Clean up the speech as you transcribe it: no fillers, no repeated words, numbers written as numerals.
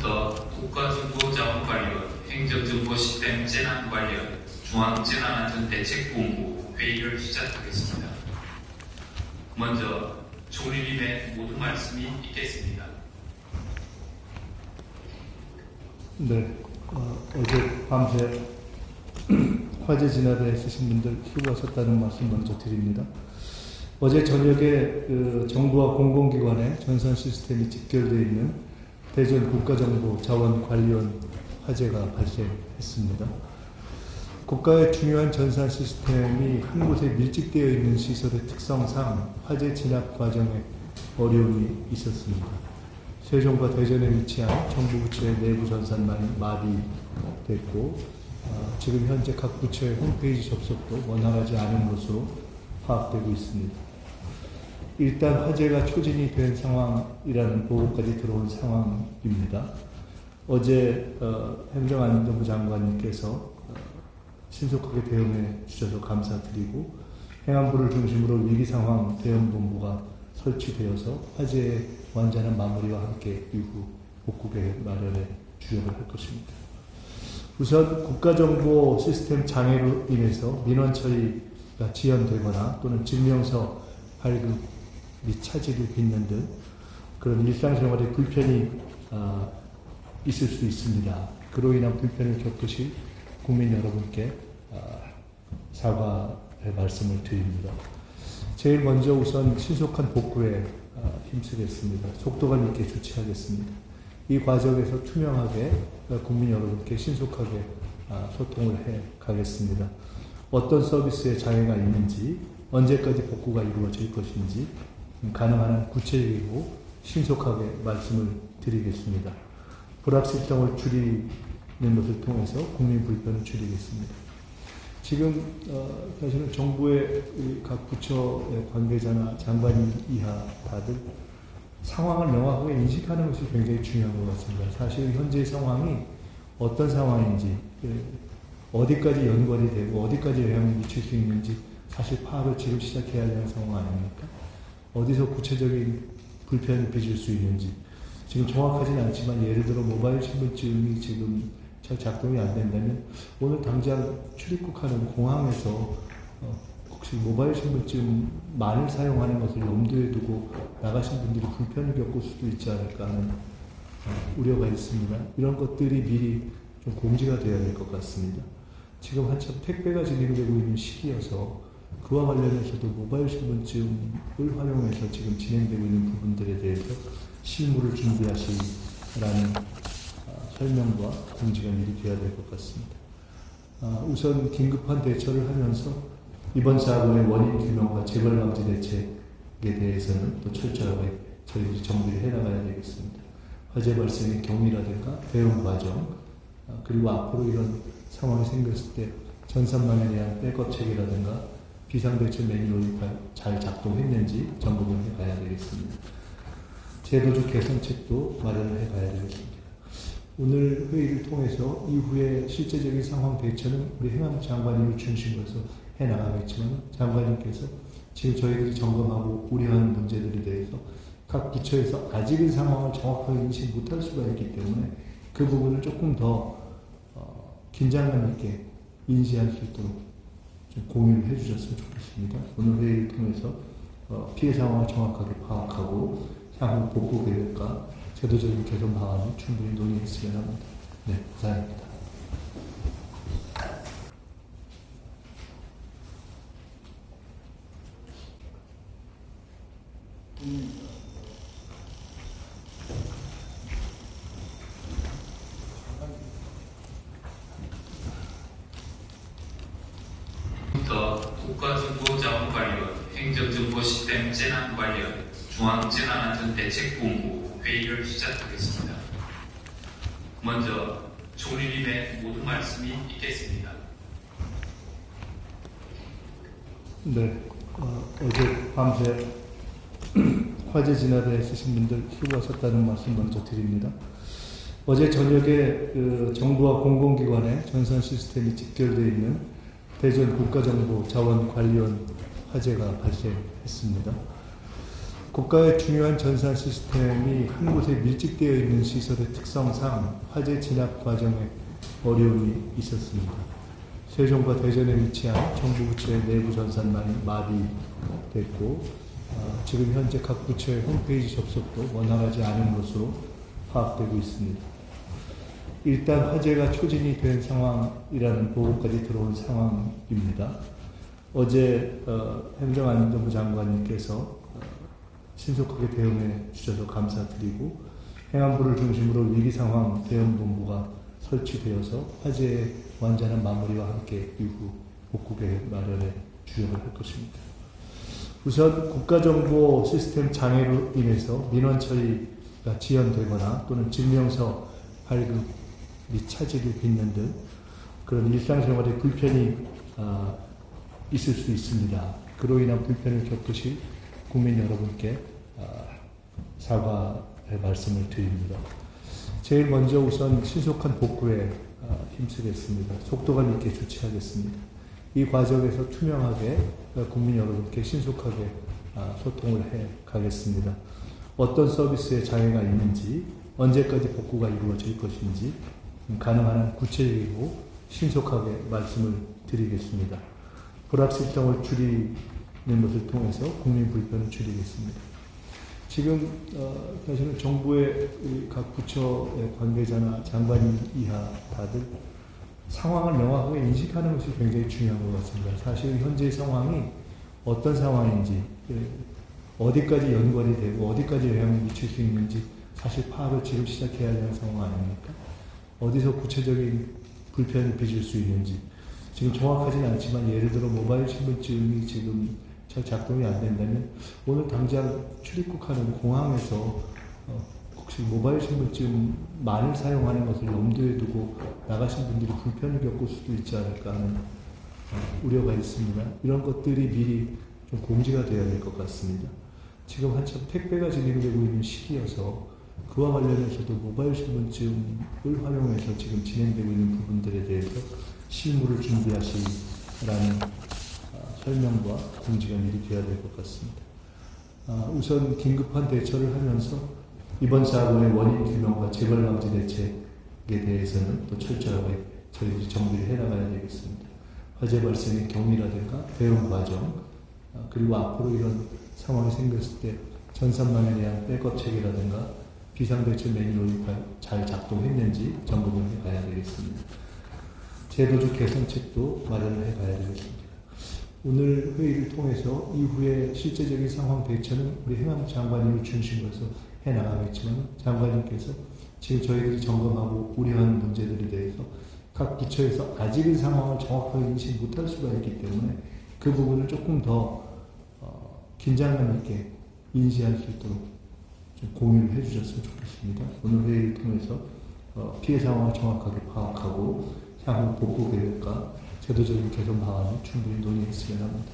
지금부터 국가정보자원관리원 행정정보시스템 재난관련 중앙재난안전대책본부 회의를 시작하겠습니다. 먼저 총리님의 모두 말씀이 있겠습니다. 네, 어제 밤새 화재 진압에 있으신 분들 수고하셨다는 말씀 먼저 드립니다. 어제 저녁에 정부와 공공기관의 전산 시스템이 직결되어 있는 대전 국가정보자원관리원 화재가 발생했습니다. 국가의 중요한 전산 시스템이 한 곳에 밀집되어 있는 시설의 특성상 화재 진압 과정에 어려움이 있었습니다. 세종과 대전에 위치한 정부 부처의 내부 전산망이 마비됐고 지금 현재 각 부처의 홈페이지 접속도 원활하지 않은 것으로 파악되고 있습니다. 일단 화재가 초진이 된 상황이라는 보고까지 들어온 상황입니다. 어제 행정안전부 장관님께서 신속하게 대응해 주셔서 감사드리고 행안부를 중심으로 위기상황 대응본부가 설치되어서 화재의 완전한 마무리와 함께 이후 복구계획 마련해 주려고 할 것입니다. 우선 국가정보 시스템 장애로 인해서 민원 처리가 지연되거나 또는 증명서 발급 및 차질이 빚는 등 그런 일상생활에 불편이 있을 수 있습니다. 그로 인한 불편을 겪으실 국민 여러분께 사과의 말씀을 드립니다. 제일 먼저 우선 신속한 복구에 힘쓰겠습니다. 속도감 있게 조치하겠습니다. 이 과정에서 투명하게 국민 여러분께 신속하게 소통을 해 가겠습니다. 어떤 서비스에 장애가 있는지, 언제까지 복구가 이루어질 것인지 가능한 한 구체적이고 신속하게 말씀을 드리겠습니다. 불확실성을 줄이는 것을 통해서 국민 불편을 줄이겠습니다. 지금 사실은 정부의 각 부처의 관계자나 장관 이하 다들 상황을 명확하게 인식하는 것이 굉장히 중요한 것 같습니다. 사실 현재 상황이 어떤 상황인지, 어디까지 연관이 되고 어디까지 영향을 미칠 수 있는지 사실 파악을 지금 시작해야 되는 상황 아닙니까? 어디서 구체적인 불편을 빚을 수 있는지 지금 정확하진 않지만 예를 들어 모바일 신분증이 지금 잘 작동이 안 된다면 오늘 당장 출입국하는 공항에서 혹시 모바일 신분증만을 사용하는 것을 염두에 두고 나가신 분들이 불편을 겪을 수도 있지 않을까 하는 우려가 있습니다. 이런 것들이 미리 좀 공지가 되어야 될 것 같습니다. 지금 한참 택배가 진행되고 있는 시기여서 그와 관련해서도 모바일 신분증을 활용해서 지금 진행되고 있는 부분들에 대해서 실무를 준비하시라는 설명과 공지가 미리 돼야 될 것 같습니다. 우선 긴급한 대처를 하면서 이번 사고의 원인 규명과 재발 방지 대책에 대해서는 또 철저하게 저희들이 정비를 해나가야 되겠습니다. 화재 발생의 경위라든가 대응 과정, 그리고 앞으로 이런 상황이 생겼을 때 전산망에 대한 백업 체계라든가 비상대처 매뉴얼이 잘 작동했는지 점검을 해가야 되겠습니다. 제도적 개선책도 마련을 해가야 되겠습니다. 오늘 회의를 통해서 이후에 실제적인 상황 대처는 우리 행안부 장관님을 중심으로 해서 해나가겠지만 장관님께서 지금 저희들이 점검하고 우려하는 문제들에 대해서 각 부처에서 아직은 상황을 정확하게 인식 못할 수가 있기 때문에 그 부분을 조금 더 긴장감 있게 인지할 수 있도록 좀 공유를 해주셨으면 좋겠습니다. 오늘 회의를 통해서 피해 상황을 정확하게 파악하고 향후 복구 계획과 제도적인 개선 방안을 충분히 논의했으면 합니다. 네, 감사합니다. 지금부터 국가정보자원관리원 행정정보시스템 재난관련 중앙재난안전대책본부 회의를 시작하겠습니다. 먼저 총리님의 모두 말씀이 있겠습니다. 네, 어제 밤새 화재 진압에 있으신 분들 수고하셨다는 말씀 먼저 드립니다. 어제 저녁에 정부와 공공기관의 전산 시스템이 직결되어 있는 대전 국가정보자원관리원 화재가 발생했습니다. 국가의 중요한 전산 시스템이 한 곳에 밀집되어 있는 시설의 특성상 화재 진압 과정에 어려움이 있었습니다. 세종과 대전에 위치한 정부 부처의 내부 전산망이 마비됐고 지금 현재 각 부처의 홈페이지 접속도 원활하지 않은 것으로 파악되고 있습니다. 일단 화재가 초진이 된 상황이라는 보고까지 들어온 상황입니다. 어제 행정안전부 장관님께서 신속하게 대응해 주셔서 감사드리고 행안부를 중심으로 위기상황 대응본부가 설치되어서 화재의 완전한 마무리와 함께 이후 복구계획 마련에 주력을 할 것입니다. 우선 국가정보 시스템 장애로 인해서 민원 처리가 지연되거나 또는 증명서 발급 및 차질이 빚는 등 그런 일상생활에 불편이 있을 수 있습니다. 그로 인한 불편을 겪으실 국민 여러분께 사과의 말씀을 드립니다. 제일 먼저 우선 신속한 복구에 힘쓰겠습니다. 속도감 있게 조치하겠습니다. 이 과정에서 투명하게 국민 여러분께 신속하게 소통을 해 가겠습니다. 어떤 서비스에 장애가 있는지, 언제까지 복구가 이루어질 것인지 가능한 한 구체적이고 신속하게 말씀을 드리겠습니다. 불확실성을 줄이는 것을 통해서 국민 불편을 줄이겠습니다. 지금 사실은 정부의 각 부처의 관계자나 장관 이하 다들 상황을 명확하게 인식하는 것이 굉장히 중요한 것 같습니다. 사실 현재의 상황이 어떤 상황인지, 어디까지 연관이 되고 어디까지 영향을 미칠 수 있는지 사실 파악을 지금 시작해야 하는 상황 아닙니까? 어디서 구체적인 불편을 빚을 수 있는지 지금 정확하지는 않지만 예를 들어 모바일 신분증이 지금 잘 작동이 안 된다면 오늘 당장 출입국하는 공항에서 혹시 모바일 신분증만을 사용하는 것을 염두에 두고 나가신 분들이 불편을 겪을 수도 있지 않을까 하는 우려가 있습니다. 이런 것들이 미리 좀 공지가 되어야 될 것 같습니다. 지금 한참 택배가 진행되고 있는 시기여서 그와 관련해서도 모바일 신분증을 활용해서 지금 진행되고 있는 부분들에 대해서 실무를 준비하시라는 설명과 공지가 미리 되어야 될 것 같습니다. 우선 긴급한 대처를 하면서 이번 사고의 원인 규명과 재발 방지 대책에 대해서는 또 철저하게 저희들이 정비를 해나가야 되겠습니다. 화재 발생의 경위라든가 대응 과정, 그리고 앞으로 이런 상황이 생겼을 때 전산망에 대한 백업 체계라든가 비상대처 매뉴얼이 잘 작동했는지 점검을 해가야 되겠습니다. 제도적 개선책도 마련을 해가야 되겠습니다. 오늘 회의를 통해서 이후에 실제적인 상황 대처는 우리 행안부 장관님을 중심으로 해서 해나가겠지만 장관님께서 지금 저희들이 점검하고 우려하는 문제들에 대해서 각 부처에서 아직은 상황을 정확하게 인식 못할 수가 있기 때문에 그 부분을 조금 더 긴장감 있게 인지할 수 있도록 좀 공유를 해주셨으면 좋겠습니다. 오늘 회의를 통해서 피해 상황을 정확하게 파악하고 향후 복구 계획과 제도적인 개선 방안을 충분히 논의했으면 합니다.